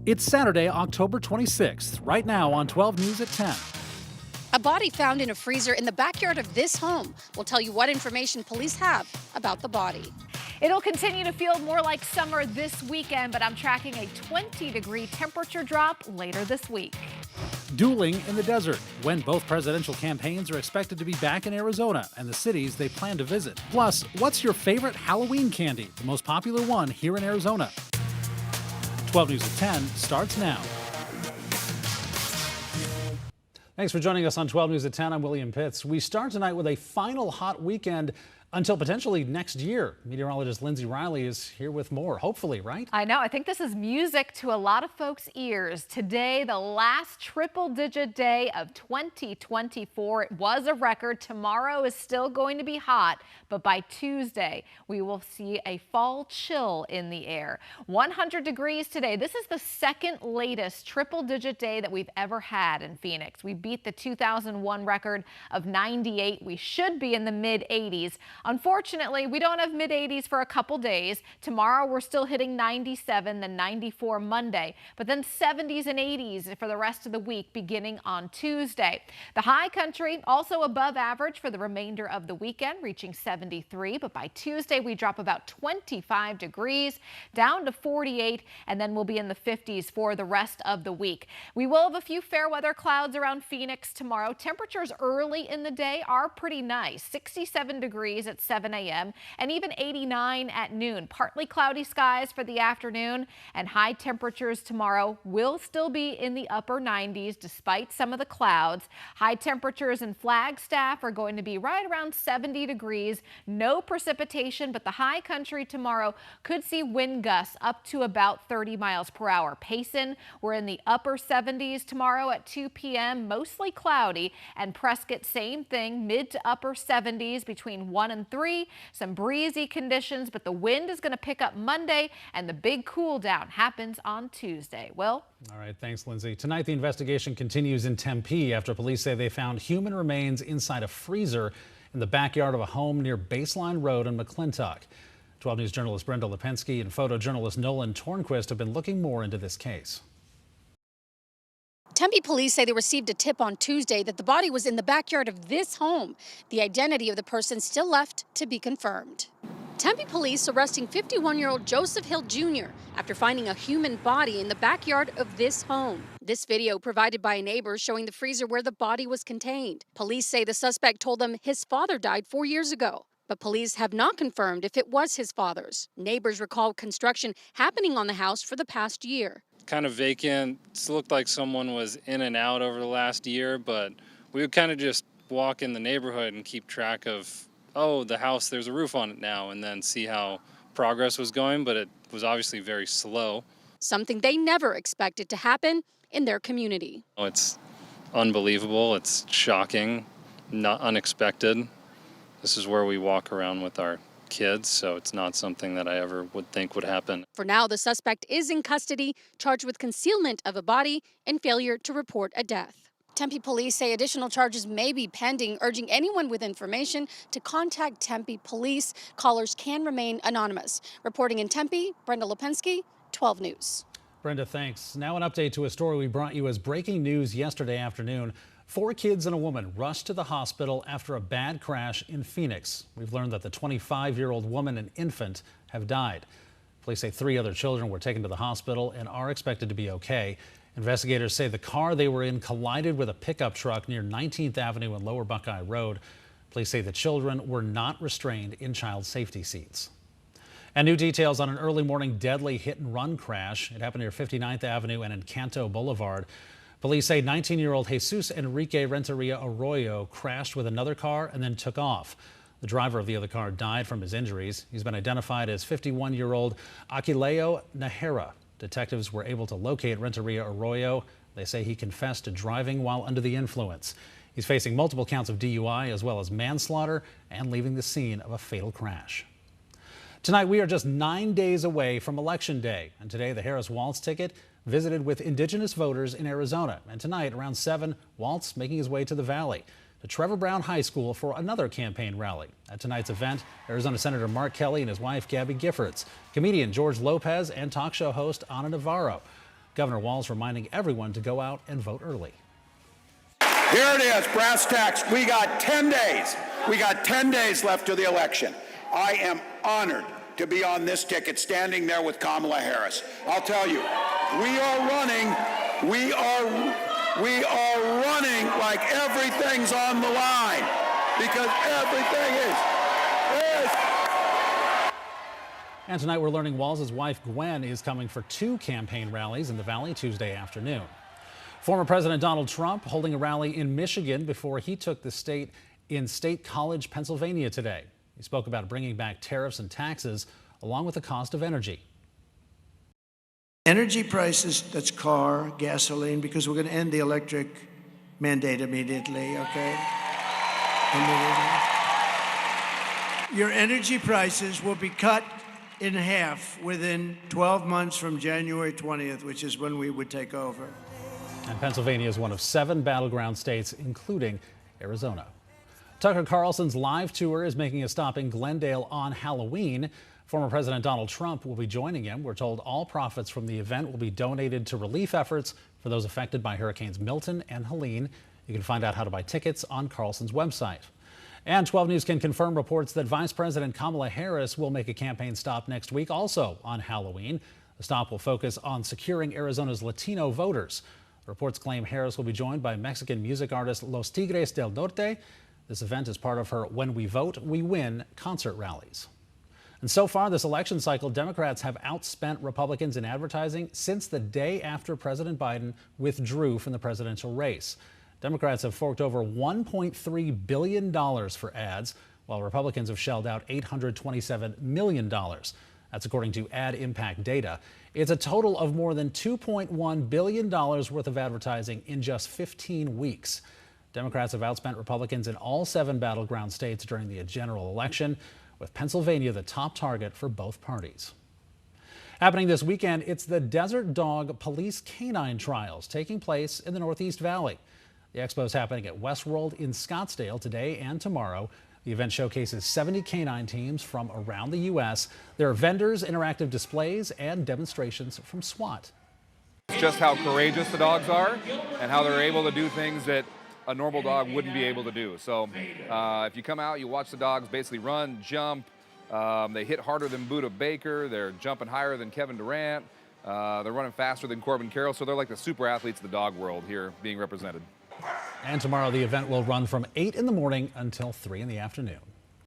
It's Saturday, October 26th, right now on 12 News at 10. A body found in a freezer in the backyard of this home. We'll tell you what information police have about the body. It'll continue to feel more like summer this weekend, but I'm tracking a 20-degree temperature drop later this week. Dueling in the desert, when both presidential campaigns are expected to be back in Arizona and the cities they plan to visit. Plus, what's your favorite Halloween candy, the most popular one here in Arizona? 12 News at 10 starts now. Thanks for joining us on 12 News at 10. I'm William Pitts. We start tonight with a final hot weekend until potentially next year. Meteorologist Lindsay Riley is here with more, hopefully, right? I know. I think this is music to a lot of folks' ears. Today, the last triple-digit day of 2024. It was a record. Tomorrow is still going to be hot, but by Tuesday, we will see a fall chill in the air. 100 degrees today. This is the second latest triple-digit day that we've ever had in Phoenix. We beat the 2001 record of 98. We should be in the mid-80s. Unfortunately, we don't have mid-80s for a couple days. Tomorrow, we're still hitting 97, then 94 Monday, but then 70s and 80s for the rest of the week beginning on Tuesday. The high country also above average for the remainder of the weekend, reaching 73, but by Tuesday, we drop about 25 degrees down to 48, and then we'll be in the 50s for the rest of the week. We will have a few fair weather clouds around Phoenix tomorrow. Temperatures early in the day are pretty nice, 67 degrees at 7 a.m. and even 89 at noon. Partly cloudy skies for the afternoon, and high temperatures tomorrow will still be in the upper 90s despite some of the clouds. High temperatures in Flagstaff are going to be right around 70 degrees. No precipitation, but the high country tomorrow could see wind gusts up to about 30 miles per hour. Payson, we're in the upper 70s tomorrow at 2 p.m. Mostly cloudy, and Prescott, same thing, mid to upper 70s between 1 and 3. Some breezy conditions, but the wind is going to pick up Monday, and the big cool down happens on Tuesday. Will? All right, thanks, Lindsay. Tonight, the investigation continues in Tempe after police say they found human remains inside a freezer in the backyard of a home near Baseline Road in McClintock. 12 News journalist Brenda Lipinski and photojournalist Nolan Tornquist have been looking more into this case. Tempe police say they received a tip on Tuesday that the body was in the backyard of this home. The identity of the person still left to be confirmed. Tempe police arresting 51-year-old Joseph Hill Jr. after finding a human body in the backyard of this home. This video provided by a neighbor showing the freezer where the body was contained. Police say the suspect told them his father died 4 years ago, but police have not confirmed if it was his father's. Neighbors recall construction happening on the house for the past year. Kind of vacant. It looked like someone was in and out over the last year, but we would kind of just walk in the neighborhood and keep track of, oh, the house, there's a roof on it now, and then see how progress was going, but it was obviously very slow. Something they never expected to happen in their community. Oh, it's unbelievable. It's shocking, not unexpected. This is where we walk around with our kids, so it's not something that I ever would think would happen. For now, the suspect is in custody, charged with concealment of a body and failure to report a death. Tempe police say additional charges may be pending, urging anyone with information to contact Tempe police. Callers can remain anonymous. Reporting in Tempe, Brenda Lipinski, 12 News. Brenda, thanks. Now an update to a story we brought you as breaking news yesterday afternoon. 4 kids and a woman rushed to the hospital after a bad crash in Phoenix. We've learned that the 25-year-old woman and infant have died. Police say 3 other children were taken to the hospital and are expected to be okay. Investigators say the car they were in collided with a pickup truck near 19th Avenue and Lower Buckeye Road. Police say the children were not restrained in child safety seats. And new details on an early morning deadly hit-and-run crash. It happened near 59th Avenue and Encanto Boulevard. Police say 19-year-old Jesus Enrique Renteria Arroyo crashed with another car and then took off. The driver of the other car died from his injuries. He's been identified as 51-year-old Aquileo Najera. Detectives were able to locate Renteria Arroyo. They say he confessed to driving while under the influence. He's facing multiple counts of DUI as well as manslaughter and leaving the scene of a fatal crash. Tonight, we are just 9 days away from Election Day, and today the Harris Waltz ticket visited with indigenous voters in Arizona. And tonight, around 7, Waltz making his way to the Valley, to Trevor Brown High School for another campaign rally. At tonight's event, Arizona Senator Mark Kelly and his wife, Gabby Giffords, comedian George Lopez, and talk show host Ana Navarro. Governor Walz reminding everyone to go out and vote early. Here it is, brass tacks. We got 10 days. We got 10 days left to the election. I am honored to be on this ticket, standing there with Kamala Harris. I'll tell you, we are running like everything's on the line, because everything is. And tonight we're learning Walz's wife Gwen is coming for 2 campaign rallies in the Valley Tuesday afternoon. Former President Donald Trump holding a rally in Michigan before he took the state in State College, Pennsylvania today. He spoke about bringing back tariffs and taxes along with the cost of energy. Energy prices, that's car, gasoline, because we're going to end the electric mandate immediately, okay? Immediately. Your energy prices will be cut in half within 12 months from January 20th, which is when we would take over. And Pennsylvania is one of 7 battleground states, including Arizona. Tucker Carlson's live tour is making a stop in Glendale on Halloween. Former President Donald Trump will be joining him. We're told all profits from the event will be donated to relief efforts for those affected by Hurricanes Milton and Helene. You can find out how to buy tickets on Carlson's website. And 12 News can confirm reports that Vice President Kamala Harris will make a campaign stop next week, also on Halloween. The stop will focus on securing Arizona's Latino voters. Reports claim Harris will be joined by Mexican music artist Los Tigres del Norte. This event is part of her When We Vote, We Win concert rallies. And so far this election cycle, Democrats have outspent Republicans in advertising since the day after President Biden withdrew from the presidential race. Democrats have forked over $1.3 billion for ads, while Republicans have shelled out $827 million. That's according to Ad Impact data. It's a total of more than $2.1 billion worth of advertising in just 15 weeks. Democrats have outspent Republicans in all 7 battleground states during the general election, with Pennsylvania the top target for both parties. Happening this weekend, it's the Desert Dog Police Canine Trials taking place in the Northeast Valley. The expo is happening at Westworld in Scottsdale today and tomorrow. The event showcases 70 canine teams from around the U.S. There are vendors, interactive displays, and demonstrations from SWAT. It's just how courageous the dogs are and how they're able to do things that a normal dog wouldn't be able to do. So if you come out, you watch the dogs basically run, jump. They hit harder than Buda Baker. They're jumping higher than Kevin Durant. They're running faster than Corbin Carroll. So they're like the super athletes of the dog world here being represented. And tomorrow the event will run from 8 in the morning until 3 in the afternoon.